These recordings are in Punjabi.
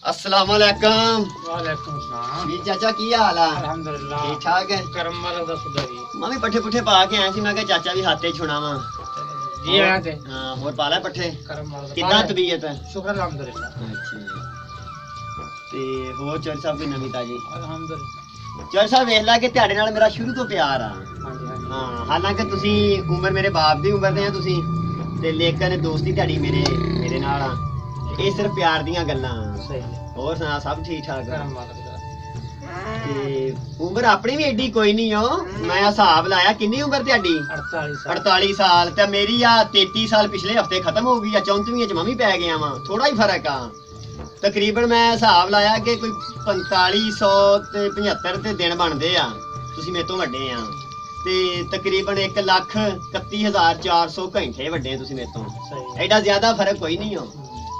अस्सलाम वालेकुम। वालेकुम सलाम। जी चाचा की हाल है? अल्हम्दुलिल्लाह ठीक ठाक है। करम वाला दा सुधा जी। मैं भी पट्ठे पुट्ठे पा के आया सी, मैं कहा चाचा भी हाथे छुड़ावा। जी आया थे हां और पाला पट्ठे करम वाला कितना तबीयत है? शुक्र अल्हम्दुलिल्लाह। अच्छा ते ਹੋਰ ਚੌਰ ਸਾਹਿਬ ਦੀ ਨਵੀਂ ਤਾਜੀ? अल्हम्दुलिल्लाह। ਚੌਰ ਸਾਹਿਬ ਵੇਖ ਲਾ ਕਿ ਤੁਹਾਡੇ ਨਾਲ ਮੇਰਾ ਸ਼ੁਰੂ ਤੋਂ ਪਿਆਰ ਆ। हाँ जी हाँ जी। ਹਾਂ ਹਾਲਾਂਕਿ ਤੁਸੀਂ ਉਮਰ ਮੇਰੇ ਬਾਪ ਦੀ ਉਮਰ ਦੇ ਆ ਤੁਸੀਂ ਤੇ ਲੇਕਿਨ ਦੋਸਤੀ ਤੁਹਾਡੀ ਮੇਰੇ ਨਾਲ ਆ। ਇਹ ਸਿਰਫ ਪਿਆਰ ਦੀਆਂ ਗੱਲਾਂ। सही है। ਹੋਰ ਸੁਣਾ ਸਭ ਠੀਕ ਠਾਕ? करम वाला दा। ਤੇ ਉਮਰ ਆਪਣੀ ਵੀ ਏਡੀ ਕੋਈ ਨਹੀਂ ਓ। ਮੈਂ ਹਿਸਾਬ ਲਾਇਆ ਕਿੰਨੀ ਉਮਰ ਤੁਹਾਡੀ? 48 साल। 48 ਸਾਲ ਤੇ ਮੇਰੀ ਆ 33 ਸਾਲ ਪਿਛਲੇ ਹਫਤੇ ਖਤਮ ਹੋ ਗਈ ਆ। 34ਵੀਂ ਚ ਮੈਂ ਵੀ ਪੈ ਗਿਆ ਵਾਂ। ਥੋੜਾ ਹੀ ਫਰਕ ਆ। ਤਕਰੀਬਨ ਮੈਂ ਹਿਸਾਬ ਲਾਇਆ ਕਿ ਕੋਈ 4500 ਤੇ 75 ਤੇ ਦਿਨ ਬਣਦੇ ਆ। ਤੁਸੀਂ ਮੇਰੇ ਤੋਂ ਵੱਡੇ ਆ ਤੇ ਤਕਰੀਬਨ 1,31,400 ਘੰਟੇ ਵੱਡੇ ਆ ਤੁਸੀਂ ਮੇਰੇ ਤੋਂ। सही है। ਐਡਾ ਜ਼ਿਆਦਾ ਫਰਕ ਕੋਈ ਨਹੀਂ ਹੋ।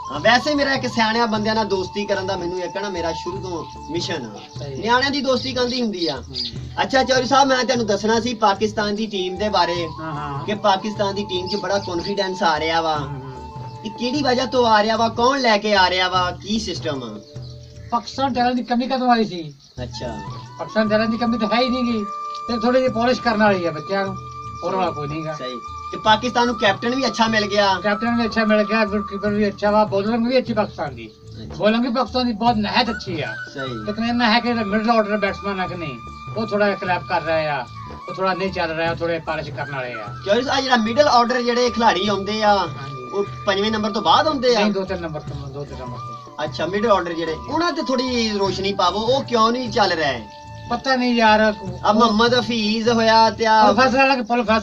ਹਾਂ ਵੈਸੇ ਮੇਰਾ ਇੱਕ ਸਿਆਣਿਆਂ ਬੰਦਿਆਂ ਨਾਲ ਦੋਸਤੀ ਕਰਨ ਦਾ ਮੈਨੂੰ ਇੱਕ ਨਾ ਮੇਰਾ ਸ਼ੁਰੂ ਤੋਂ ਮਿਸ਼ਨ ਆ। ਸਹੀ। ਨਿਆਣਿਆਂ ਦੀ ਦੋਸਤੀ ਕੰਦੀ ਹੁੰਦੀ ਆ। ਅੱਛਾ ਚੌਧਰੀ ਸਾਹਿਬ ਮੈਂ ਤੁਹਾਨੂੰ ਦੱਸਣਾ ਸੀ ਪਾਕਿਸਤਾਨ ਦੀ ਟੀਮ ਦੇ ਬਾਰੇ हाँ हाँ। ਕਿ ਪਾਕਿਸਤਾਨ ਦੀ ਟੀਮ 'ਚ ਬੜਾ ਕੌਨਫੀਡੈਂਸ ਆ ਰਿਹਾ ਵਾ। हम्म। ਇਹ ਕਿਹੜੀ ਵਜ੍ਹਾ ਤੋਂ ਆ ਰਿਹਾ ਵਾ? ਕੌਣ ਲੈ ਕੇ ਆ ਰਿਹਾ ਵਾ? ਕੀ ਸਿਸਟਮ ਆ? पाकिस्तान टैलेंट की कमी कदों आई सी? ਅੱਛਾ पाकिस्तान टैलेंट की कमी तो है ही नहीं गी। ते थोड़ी जी पॉलिश करने वाली है बच्चों को, और वाला कोई नहीं गा। ਸਹੀ ਤੇ ਪਾਕਿस्तान ਨੂੰ ਕੈਪਟਨ ਵੀ ਅੱਛਾ ਮਿਲ ਗਿਆ। कैप्टन भी अच्छा मिल गया, विकेटकीपर भी अच्छा हुआ, बॉलिंग भी अच्छी पाकिस्तान की। बॉलिंग भी पाकिस्तान की बहुत नहायत अच्छी है। ਸਹੀ लेकिन इतना है कि मिडिल ऑर्डर बैट्समैन है कि नहीं, वो थोड़ा क्लैप कर रहे हैं, वो थोड़ा नहीं चल रहा है, थोड़े पॉलिश करने वाले हैं। ਚੌਧਰੀ ਸਾਹਿਬ ਜਿਹੜਾ ਮਿਡਲ ਆਰਡਰ ਜਿਹੜੇ ਖਿਡਾਰੀ ਆਉਂਦੇ ਆ हाँ जी। ਉਹ 5ਵੇਂ ਨੰਬਰ ਤੋਂ ਬਾਅਦ ਆਉਂਦੇ ਆ। नहीं, 2-3 नंबर तो 2-3 नंबर तो ਅੱਛਾ ਮਿਡਲ ਆਰਡਰ ਜਿਹੜੇ ਉਹਨਾਂ ਤੇ ਥੋੜੀ ਰੋਸ਼ਨੀ ਪਾਵੋ। ਉਹ ਕਿਉਂ ਨਹੀਂ ਚੱਲ ਰਿਹਾ ਹੈ? पता नहीं यार। ਆ ਮੁਹੰਮਦ ਹਫੀਜ਼ ਹੋਇਆ ਤੇ ਆ प्रोफेसर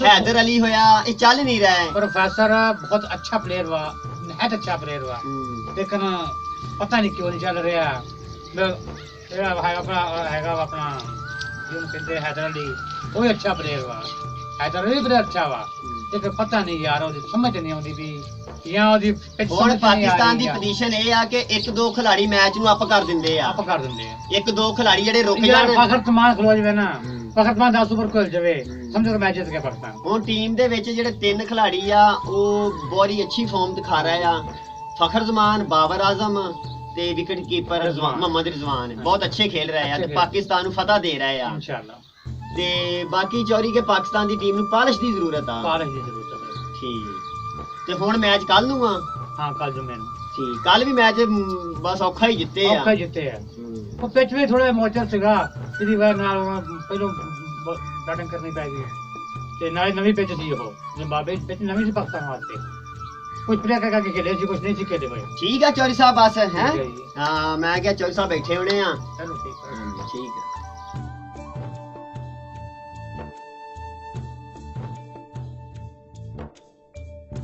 हैदर अली होया ये चल नहीं रहा है। प्रोफेसर बहुत अच्छा प्लेयर हुआ, नहायत अच्छा प्लेयर हुआ, लेकिन पता नहीं क्यों नहीं चल रहा। अपना जो कहते हैदर अली, वो भी अच्छा प्लेयर हुआ, हैदर अली भी अच्छा हुआ, लेकिन पता नहीं यार वो समझ नहीं आती भी यहाँ ਉਹਦੀ ਹੁਣ ਪਾਕਿस्तान ਦੀ ਪੋਜੀਸ਼ਨ ਇਹ ਆ ਕਿ ਇੱਕ ਦੋ ਖਿਡਾਰੀ ਮੈਚ ਨੂੰ ਅਪ ਕਰ ਦਿੰਦੇ ਆ। ਆਪ ਕਰ ਦਿੰਦੇ ਆ। ਇੱਕ ਦੋ ਖਿਡਾਰੀ ਜਿਹੜੇ ਰੁਕ ਯਾਰ ਜਾਣ। ਫਖਰ ਤਮਾਨ ਖਲੋ ਜਾਵੇ ਨਾ, ਫਖਰ ਤਮਾਨ 10 ਓਵਰ ਖੇਲ ਜਾਵੇ, ਸਮਝੋ ਕਿ ਮੈਚ ਜਿੱਤ ਗਿਆ ਪਾਕਿਸਤਾਨ। ਹੁਣ ਟੀਮ ਦੇ ਵਿੱਚ ਜਿਹੜੇ ਤਿੰਨ ਖਿਡਾਰੀ ਆ ਉਹ ਬੜੀ ਅੱਛੀ ਫਾਰਮ ਦਿਖਾ ਰਹੇ ਆ। ਫਖਰ ਜ਼ਮਾਨ, ਬਾਬਰ ਆਜ਼ਮ ਤੇ ਵਿਕਟ ਕੀਪਰ ਮੁਹੰਮਦ ਰਿਜ਼ਵਾਨ ਬਹੁਤ ਅੱਛੇ ਖੇਲ ਰਹੇ ਆ ਤੇ ਪਾਕਿस्तान ਨੂੰ ਫਤਹ ਦੇ ਰਹੇ ਆ ਇਨਸ਼ਾਅੱਲਾ। ਤੇ ਬਾਕੀ ਚੌਰੀ ਕੇ ਪਾਕਿस्तान ਦੀ ਟੀਮ ਨੂੰ ਪਾਲਿਸ਼ ਦੀ ਜ਼ਰੂਰਤ ਆ। ਪਾਲਿਸ਼ ਦੀ ਜ਼ਰੂਰਤ ਹੈ। ਠੀਕ ਤੇ ਹੁਣ ਮੈਚ ਕੱਲ ਨੂੰ ਆ? ਹਾਂ ਕੱਲ ਜੁਮੇ ਨੂੰ। ਠੀਕ ਕੱਲ ਵੀ ਮੈਚ ਬਸ ਔਖਾ ਹੀ ਜਿੱਤੇ ਆ। ਔਖਾ ਜਿੱਤੇ ਆ। ਉਹ ਪਿੱਚ ਵੀ ਥੋੜਾ ਮੋਚਰ ਸੀਗਾ, ਜਿਹਦੀ ਵਜ੍ਹਾ ਨਾਲ ਉਹਨਾਂ ਪਹਿਲੋਂ ਬੈਟਿੰਗ ਕਰਨੀ ਪੈ ਗਈ ਤੇ ਨਾਲੇ ਨਵੀਂ ਪਿੱਚ ਸੀ ਉਹ ਜ਼ਿੰਬਾਬਵੇ ਪਿੱਚ ਨਵੀਂ ਸੀ ਪਾਕਿਸਤਾਨ ਵਾਸਤੇ। ਕੁਝ ਪਲੇਅਰ ਕਰਕੇ ਖੇਡੇ ਸੀ, ਕੁਝ ਨਹੀਂ ਸੀ ਖੇਡੇ ਹੋਏ। ਠੀਕ ਆ ਚੌਰੀ ਸਾਹਿਬ ਬਸ ਹੈ। ਠੀਕ ਹੈ ਜੀ। ਹਾਂ ਮੈਂ ਕਿਹਾ ਚੌਰੀ ਸਾਹਿਬ ਬੈਠੇ ਹੋਣੇ ਆ। ਚਲੋ ਠੀਕ ਹੈ। ਠੀਕ ਆ।